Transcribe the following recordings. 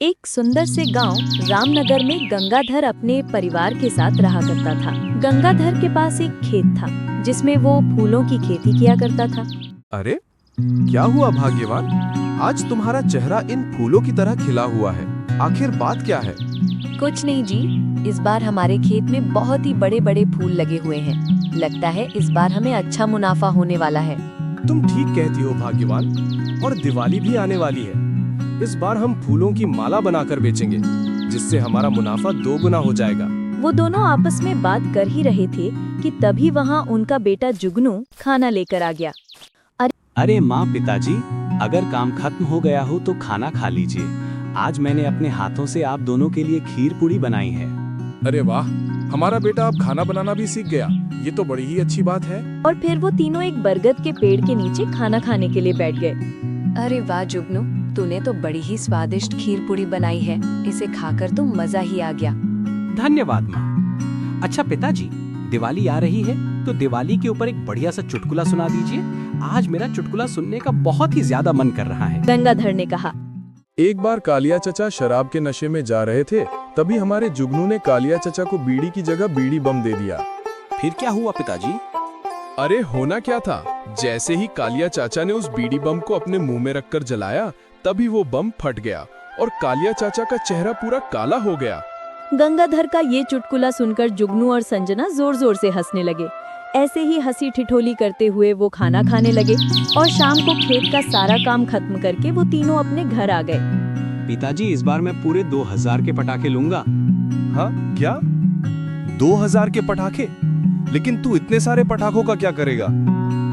एक सुंदर से गांव रामनगर में गंगाधर अपने परिवार के साथ रहा करता था। गंगाधर के पास एक खेत था जिसमें वो फूलों की खेती किया करता था। अरे क्या हुआ भाग्यवान, आज तुम्हारा चेहरा इन फूलों की तरह खिला हुआ है। आखिर बात क्या है? कुछ नहीं जी, इस बार हमारे खेत में बहुत ही बड़े बड़े फूल लगे हुए हैं। लगता है इस बार हमें अच्छा मुनाफा होने वाला है। तुम ठीक कहती हो भाग्यवान, और दिवाली भी आने वाली है। इस बार हम फूलों की माला बनाकर बेचेंगे, जिससे हमारा मुनाफा 2 गुना हो जाएगा। वो दोनों आपस में बात कर ही रहे थे कि तभी वहाँ उनका बेटा जुगनू खाना लेकर आ गया। अरे माँ, पिताजी, अगर काम खत्म हो गया हो तो खाना खा लीजिए। आज मैंने अपने हाथों से आप दोनों के लिए खीर पूड़ी बनाई है। अरे वाह, हमारा बेटा अब खाना बनाना भी सीख गया। ये तो बड़ी ही अच्छी बात है। और फिर वो तीनों एक बरगद के पेड़ के नीचे खाना खाने के लिए बैठ गए। अरे वाह जुगनू, तूने तो बड़ी ही स्वादिष्ट खीर पूड़ी बनाई है। इसे खाकर तो मजा ही आ गया। धन्यवाद माँ। अच्छा पिताजी, दिवाली आ रही है तो दिवाली के ऊपर एक बढ़िया सा चुटकुला सुना दीजिए। आज मेरा चुटकुला सुनने का बहुत ही ज्यादा मन कर रहा है। गंगाधर ने कहा। एक बार कालिया चचा शराब के नशे में जा रहे थे, तभी हमारे जुगनू ने कालिया चचा को बीड़ी की जगह बीड़ी बम दे दिया। फिर क्या हुआ पिताजी? अरे होना क्या था, जैसे ही कालिया चाचा ने उस बीड़ी बम को अपने मुंह में रखकर जलाया, तभी वो बम फट गया और कालिया चाचा का चेहरा पूरा काला हो गया। गंगाधर का ये चुटकुला सुनकर जुगनू और संजना जोर जोर से हंसने लगे। ऐसे ही हंसी ठिठोली करते हुए वो खाना खाने लगे और शाम को खेत का सारा काम खत्म करके वो तीनों अपने घर आ गए। पिताजी, इस बार मैं पूरे 2000 के पटाखे लूंगा। हाँ क्या? 2000 के पटाखे? लेकिन तू इतने सारे पटाखों का क्या करेगा?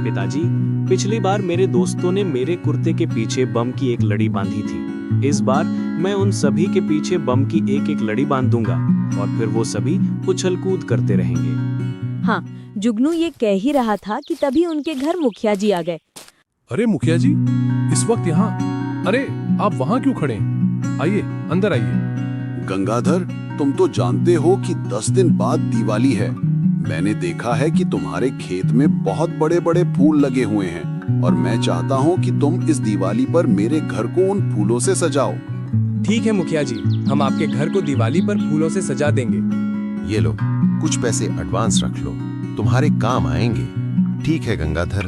पिताजी, पिछली बार मेरे दोस्तों ने मेरे कुर्ते के पीछे बम की एक लड़ी बांधी थी। इस बार मैं उन सभी के पीछे बम की एक एक लड़ी बांध दूंगा और फिर वो सभी उछल कूद करते रहेंगे। हाँ, जुगनू ये कह ही रहा था कि तभी उनके घर मुखिया जी आ गए। अरे मुखिया जी, इस वक्त यहाँ? अरे आप वहाँ क्यों खड़े हैं? आइए अंदर आइए। गंगाधर, तुम तो जानते हो कि 10 दिन बाद दिवाली है। मैंने देखा है कि तुम्हारे खेत में बहुत बड़े बड़े फूल लगे हुए हैं और मैं चाहता हूँ कि तुम इस दिवाली पर मेरे घर को उन फूलों से सजाओ। ठीक है मुखिया जी, हम आपके घर को दिवाली पर फूलों से सजा देंगे। ये लो, कुछ पैसे एडवांस रख लो, तुम्हारे काम आएंगे। ठीक है गंगाधर,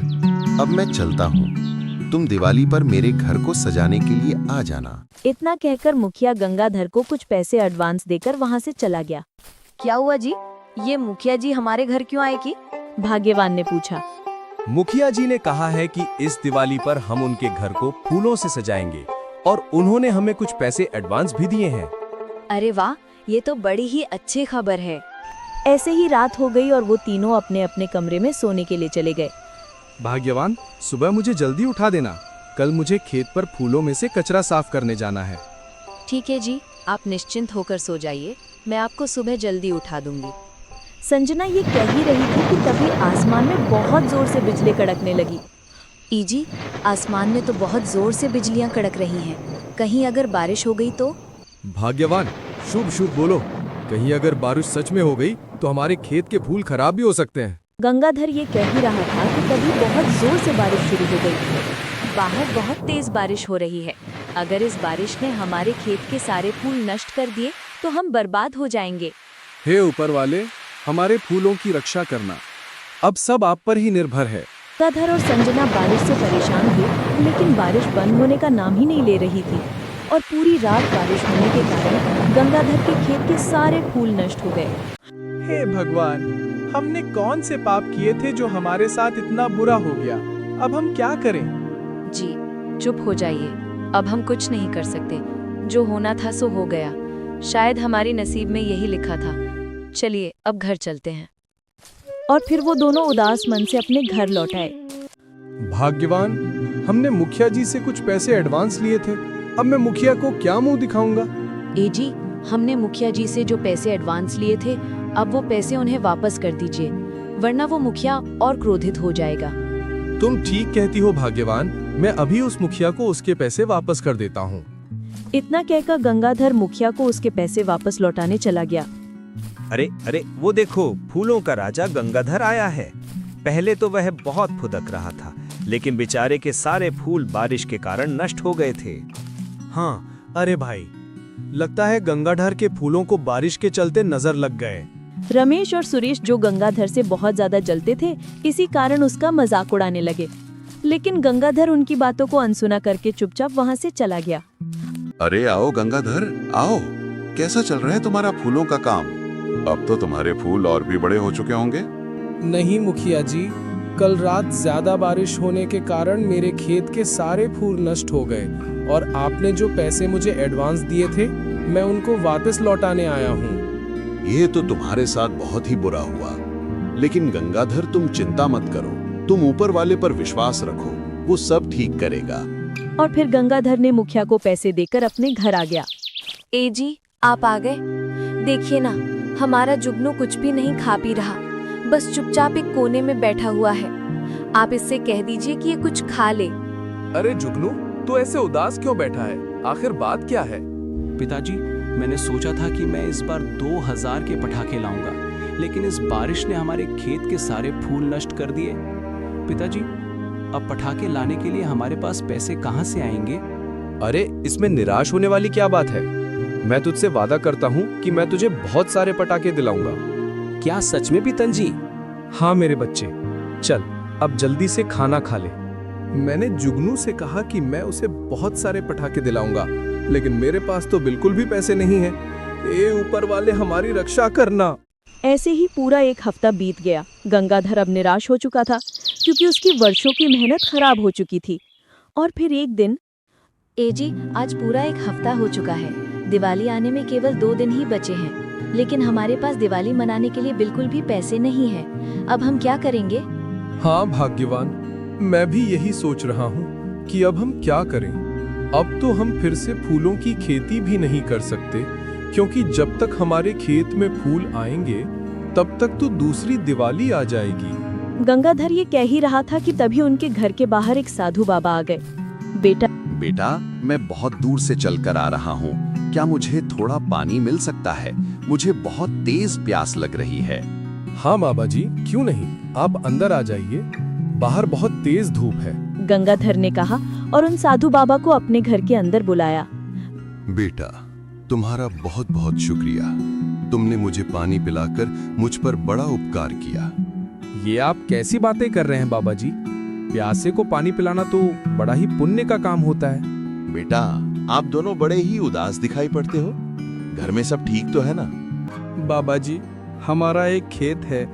अब मैं चलता हूँ। तुम दिवाली पर मेरे घर को सजाने के लिए आ जाना। इतना कहकर मुखिया गंगाधर को कुछ पैसे एडवांस देकर वहाँ से चला गया। क्या हुआ जी, ये मुखिया जी हमारे घर क्यों आए की? भाग्यवान ने पूछा। मुखिया जी ने कहा है कि इस दिवाली पर हम उनके घर को फूलों से सजाएंगे और उन्होंने हमें कुछ पैसे एडवांस भी दिए हैं। अरे वाह, ये तो बड़ी ही अच्छी खबर है। ऐसे ही रात हो गई और वो तीनों अपने अपने कमरे में सोने के लिए चले गए। भाग्यवान, सुबह मुझे जल्दी उठा देना। कल मुझे खेत पर फूलों में से कचरा साफ करने जाना है। ठीक है जी, आप निश्चिंत होकर सो जाइए, मैं आपको सुबह जल्दी उठा दूंगी। संजना ये कह ही रही थी कि तभी आसमान में बहुत जोर से बिजली कड़कने लगी। ईजी, आसमान में तो बहुत जोर से बिजलियां कड़क रही हैं। कहीं अगर बारिश हो गई तो? भाग्यवान, शुभ शुभ बोलो। कहीं अगर बारिश सच में हो गई तो हमारे खेत के फूल खराब भी हो सकते हैं। गंगाधर ये कह ही रहा था कि तभी बहुत जोर से बारिश शुरू हो गई। बाहर बहुत तेज बारिश हो रही है। अगर इस बारिश ने हमारे खेत के सारे फूल नष्ट कर दिए तो हम बर्बाद हो जाएंगे। हे ऊपर वाले, हमारे फूलों की रक्षा करना। अब सब आप पर ही निर्भर है। गंगाधर और संजना बारिश से परेशान थे, लेकिन बारिश बंद होने का नाम ही नहीं ले रही थी और पूरी रात बारिश होने के कारण गंगाधर के खेत के सारे फूल नष्ट हो गए। हे भगवान, हमने कौन से पाप किए थे जो हमारे साथ इतना बुरा हो गया? अब हम क्या करें? जी चुप हो जाइए, अब हम कुछ नहीं कर सकते। जो होना था सो हो गया। शायद हमारी नसीब में यही लिखा था। चलिए अब घर चलते हैं। और फिर वो दोनों उदास मन से अपने घर लौट आए। भाग्यवान, हमने मुखिया जी से कुछ पैसे एडवांस लिए थे। अब मैं मुखिया को क्या मुंह दिखाऊंगा? ए जी, हमने मुखिया जी से जो पैसे एडवांस लिए थे, अब वो पैसे उन्हें वापस कर दीजिए, वरना वो मुखिया और क्रोधित हो जाएगा। तुम ठीक कहती हो भाग्यवान, मैं अभी उस मुखिया को उसके पैसे वापस कर देता हूँ। इतना कहकर गंगाधर मुखिया को उसके पैसे वापस लौटाने चला गया। अरे अरे, वो देखो, फूलों का राजा गंगाधर आया है। पहले तो वह बहुत फुदक रहा था, लेकिन बेचारे के सारे फूल बारिश के कारण नष्ट हो गए थे। हाँ, अरे भाई, लगता है गंगाधर के फूलों को बारिश के चलते नजर लग गए। रमेश और सुरेश जो गंगाधर से बहुत ज्यादा जलते थे, इसी कारण उसका मजाक उड़ाने लगे। लेकिन गंगाधर उनकी बातों को अनसुना करके चुपचाप वहां से चला गया। अरे आओ गंगाधर, आओ। कैसा चल रहा है तुम्हारा फूलों का काम? अब तो तुम्हारे फूल और भी बड़े हो चुके होंगे। नहीं मुखिया जी, कल रात ज्यादा बारिश होने के कारण मेरे खेत के सारे फूल नष्ट हो गए और आपने जो पैसे मुझे एडवांस दिए थे, मैं उनको वापस लौटाने आया हूँ। ये तो तुम्हारे साथ बहुत ही बुरा हुआ, लेकिन गंगाधर तुम चिंता मत करो, तुम ऊपर वाले पर विश्वास रखो, वो सब ठीक करेगा। और फिर गंगाधर ने मुखिया को पैसे देकर अपने घर आ गया। ए जी, आप आ गए। देखिए ना, हमारा जुगनू कुछ भी नहीं खा पी रहा, बस चुपचाप एक कोने में बैठा हुआ है। आप इससे कह दीजिए कि ये कुछ खा ले। अरे जुगनू, तो ऐसे उदास क्यों बैठा है? आखिर बात क्या है? पिताजी, मैंने सोचा था कि मैं इस बार 2000 के पटाखे लाऊंगा, लेकिन इस बारिश ने हमारे खेत के सारे फूल नष्ट कर दिए। पिताजी, अब पटाखे लाने के लिए हमारे पास पैसे कहाँ से आएंगे? अरे इसमें निराश होने वाली क्या बात है? मैं तुझसे वादा करता हूँ कि मैं तुझे बहुत सारे पटाखे दिलाऊंगा। क्या सच में पितन जी? हाँ मेरे बच्चे, चल अब जल्दी से खाना खा ले। मैंने जुगनू से कहा कि मैं उसे बहुत सारे पटाखे दिलाऊंगा, लेकिन मेरे पास तो बिल्कुल भी पैसे नहीं हैं। ए ऊपर वाले, हमारी रक्षा करना। ऐसे ही पूरा एक हफ्ता बीत गया। गंगाधर अब निराश हो चुका था, क्योंकि उसकी वर्षों की मेहनत खराब हो चुकी थी। और फिर एक दिन, ए जी, आज पूरा एक हफ्ता हो चुका है। दिवाली आने में केवल 2 दिन ही बचे हैं, लेकिन हमारे पास दिवाली मनाने के लिए बिल्कुल भी पैसे नहीं हैं। अब हम क्या करेंगे? हाँ भाग्यवान, मैं भी यही सोच रहा हूँ कि अब हम क्या करें। अब तो हम फिर से फूलों की खेती भी नहीं कर सकते, क्योंकि जब तक हमारे खेत में फूल आएंगे तब तक तो दूसरी दिवाली आ जाएगी। गंगाधर ये कह ही रहा था कि तभी उनके घर के बाहर एक साधु बाबा आ गए। बेटा, मैं बहुत दूर से चलकर आ रहा हूँ, क्या मुझे थोड़ा पानी मिल सकता है? मुझे बहुत तेज प्यास लग रही है। हाँ बाबा जी, क्यों नहीं, आप अंदर आ जाइए, बाहर बहुत तेज धूप है। गंगाधर ने कहा और उन साधु बाबा को अपने घर के अंदर बुलाया। बेटा, तुम्हारा बहुत बहुत शुक्रिया। तुमने मुझे पानी पिलाकर मुझ पर बड़ा उपकार किया। ये आप कैसी बातें कर रहे हैं बाबा जी? प्यासे को पानी पिलाना तो बड़ा ही पुण्य का काम होता है। बेटा, आप दोनों बड़े ही उदास दिखाई पड़ते हो। घर में सब ठीक तो है ना? बाबा जी, हमारा एक खेत है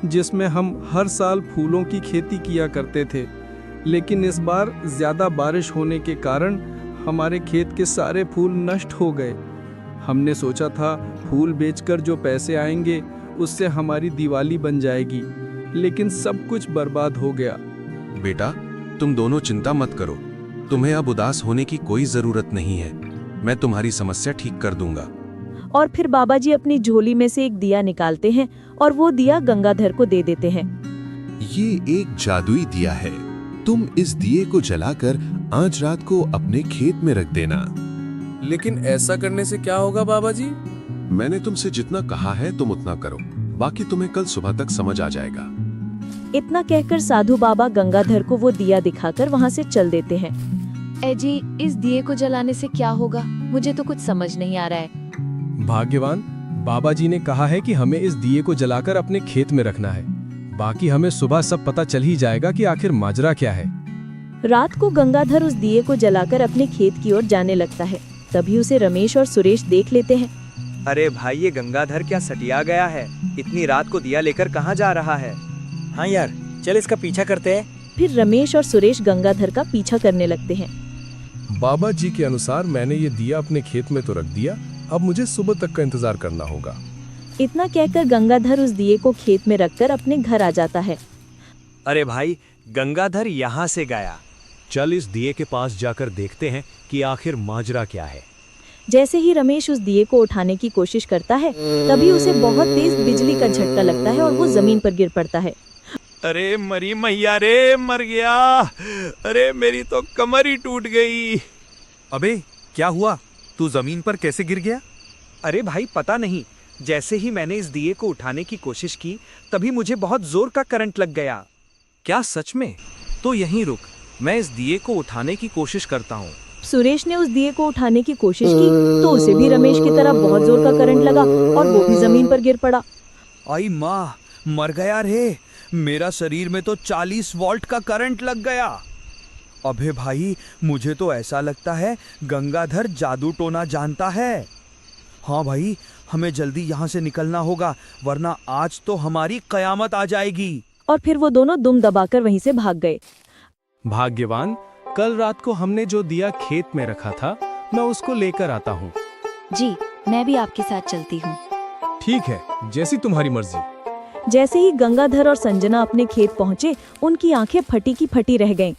जिसमें हम हर साल फूलों की खेती किया करते थे, लेकिन इस बार ज्यादा बारिश होने के कारण हमारे खेत के सारे फूल नष्ट हो गए। हमने सोचा था फूल बेचकर जो पैसे आएंगे उससे हमारी दिवाली बन जाएगी, लेकिन सब कुछ बर्बाद हो गया। बेटा, तुम दोनों चिंता मत करो, तुम्हें अब उदास होने की कोई जरूरत नहीं है। मैं तुम्हारी समस्या ठीक कर दूंगा। और फिर बाबा जी अपनी झोली में से एक दिया निकालते हैं और वो दिया गंगाधर को दे देते हैं। ये एक जादुई दिया है, तुम इस दिए को जलाकर आज रात को अपने खेत में रख देना। लेकिन ऐसा करने से क्या होगा बाबा जी? मैंने तुमसे जितना कहा है तुम उतना करो, बाकी तुम्हें कल सुबह तक समझ आ जाएगा। इतना कहकर साधु बाबा गंगाधर को वो दिया दिखाकर वहाँ से चल देते हैं। ए जी, इस दिए को जलाने से क्या होगा? मुझे तो कुछ समझ नहीं आ रहा है। भाग्यवान, बाबा जी ने कहा है कि हमें इस दिए को जलाकर अपने खेत में रखना है। बाकी हमें सुबह सब पता चल ही जाएगा कि आखिर माजरा क्या है। रात को गंगाधर उस दिए को जलाकर अपने खेत की ओर जाने लगता है। तभी उसे रमेश और सुरेश देख लेते हैं। अरे भाई, ये गंगाधर क्या सटिया गया है? इतनी रात को दिया लेकर कहाँ जा रहा है? हाँ यार, चल इसका पीछा करते हैं। फिर रमेश और सुरेश गंगाधर का पीछा करने लगते हैं। बाबा जी के अनुसार मैंने ये दिया अपने खेत में तो रख दिया, अब मुझे सुबह तक का इंतजार करना होगा। इतना कहकर गंगाधर उस दिए को खेत में रखकर अपने घर आ जाता है। अरे भाई, गंगाधर यहाँ से गया। चल इस दिए के पास जाकर देखते हैं कि आखिर माजरा क्या है। जैसे ही रमेश उस दिए को उठाने की कोशिश करता है, तभी उसे बहुत तेज बिजली का झटका लगता है और वो जमीन पर गिर पड़ता है। अरे मरी मैया रे, मर गया। अरे मेरी तो कमर ही टूट गई। अबे क्या हुआ? तू जमीन पर कैसे गिर गया? अरे भाई, पता नहीं, जैसे ही मैंने इस दिए को उठाने की कोशिश की तभी मुझे बहुत जोर का करंट लग गया। क्या सच में? तो यहीं रुक, मैं इस दिए को उठाने की कोशिश करता हूँ, सुरेश ने उस दिए को उठाने की कोशिश की तो उसे भी रमेश की तरह बहुत जोर का करंट लगा और वो भी जमीन पर गिर पड़ा। आई माँ, मर गया रे। मेरा शरीर में तो 40 वोल्ट का करंट लग गया। अबे भाई, मुझे तो ऐसा लगता है गंगाधर जादू टोना जानता है। हाँ भाई, हमें जल्दी यहाँ से निकलना होगा, वरना आज तो हमारी कयामत आ जाएगी। और फिर वो दोनों दुम दबाकर वहीं से भाग गए। भाग्यवान, कल रात को हमने जो दिया खेत में रखा था, मैं उसको लेकर आता हूँ। जी, मैं भी आपके साथ चलती हूँ। ठीक है, जैसी तुम्हारी मर्जी। जैसे ही गंगाधर और संजना अपने खेत पहुंचे, उनकी आंखें फटी की फटी रह गईं।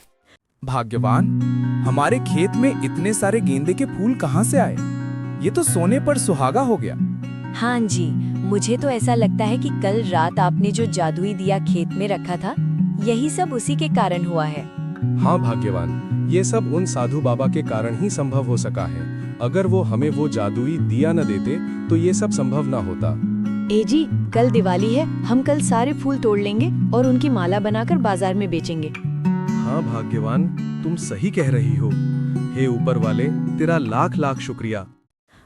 भाग्यवान, हमारे खेत में इतने सारे गेंदे के फूल कहाँ से आए? ये तो सोने पर सुहागा हो गया। हाँ जी, मुझे तो ऐसा लगता है कि कल रात आपने जो जादुई दिया खेत में रखा था, यही सब उसी के कारण हुआ है। हाँ भाग्यवान, ये सब उन साधु बाबा के कारण ही संभव हो सका है। अगर वो हमें वो जादुई दिया न देते तो ये सब संभव ना होता। ए जी, कल दिवाली है, हम कल सारे फूल तोड़ लेंगे और उनकी माला बनाकर बाजार में बेचेंगे। हाँ भाग्यवान, तुम सही कह रही हो। हे ऊपर वाले, तेरा लाख लाख शुक्रिया।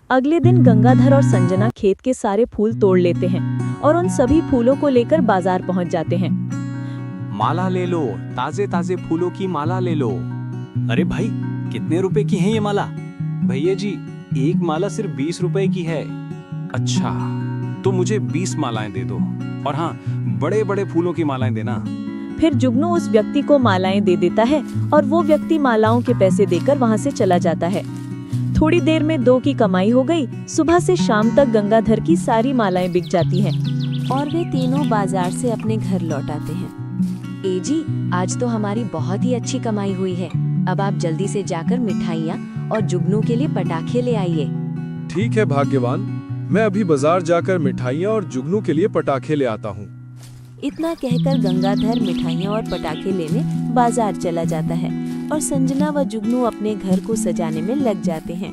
अगले दिन गंगाधर और संजना खेत के सारे फूल तोड़ लेते हैं और उन सभी फूलों को लेकर बाजार पहुंच जाते हैं। माला ले लो, ताजे ताजे फूलों की माला ले लो। अरे भाई, कितने रुपए की है ये माला? भैया जी, एक माला सिर्फ 20 रुपए की है। अच्छा, तो मुझे 20 मालाएं दे दो, और हाँ, बड़े बड़े फूलों की मालाएं देना। फिर जुगनू उस व्यक्ति को मालाएं दे देता है और वो व्यक्ति मालाओं के पैसे देकर वहां से चला जाता है। थोड़ी देर में 2 की कमाई हो गई। सुबह से शाम तक गंगाधर की सारी मालाएं बिक जाती हैं और वे तीनों बाजार से अपने घर लौट आते हैं। ए जी, आज तो हमारी बहुत ही अच्छी कमाई हुई है। अब आप जल्दी से जाकर मिठाइयाँ और जुगनू के लिए पटाखे ले आइए। ठीक है भाग्यवान, मैं अभी बाजार जाकर मिठाइयाँ और जुगनू के लिए पटाखे ले आता हूँ। इतना कहकर गंगाधर मिठाइयाँ और पटाखे लेने बाजार चला जाता है और संजना व जुगनू अपने घर को सजाने में लग जाते हैं।